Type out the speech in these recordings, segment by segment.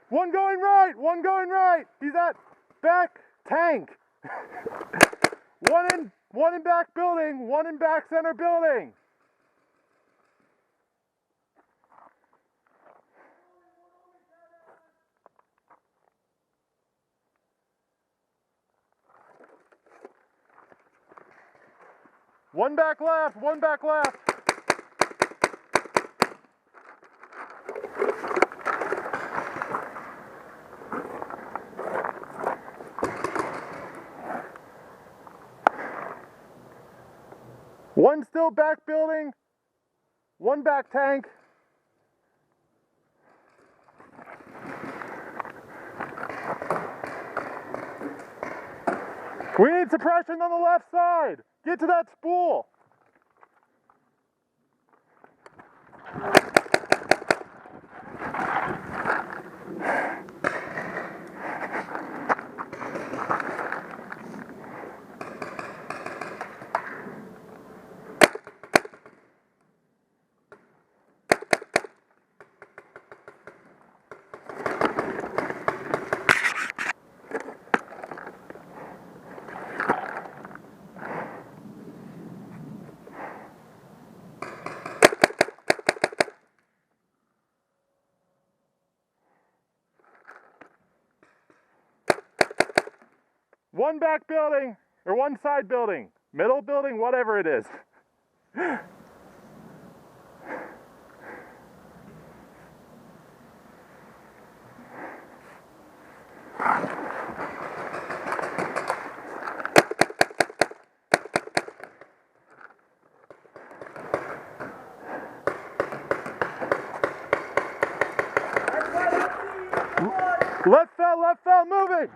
One going right, one going right. He's at back tank. One in back building, one in back center building. One back left, one back left. One still back building, one back tank. We need suppression on the left side. Get to that spool. One back building, or one side building, middle building, whatever it is. Left fell, moving!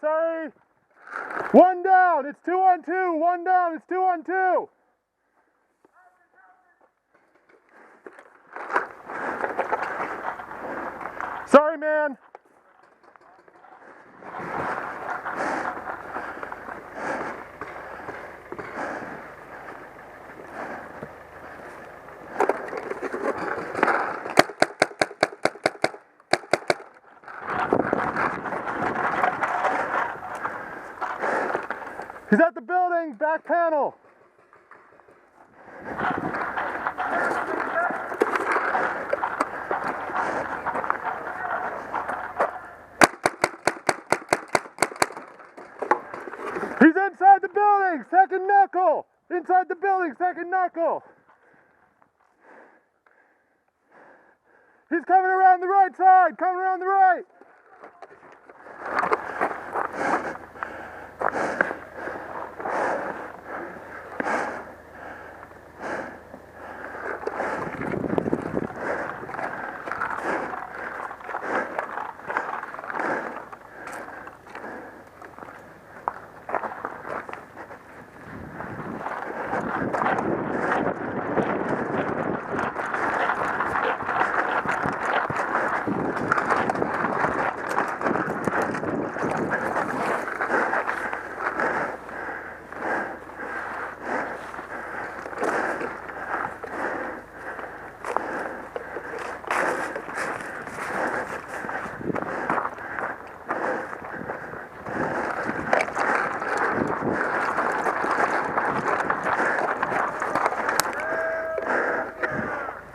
Sorry. One down, it's 2 on 2. One down, it's 2 on 2. Sorry, man. He's at the building, back panel. He's inside the building, second knuckle. Inside the building, second knuckle. He's coming around the right side, coming around the right.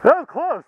That was close.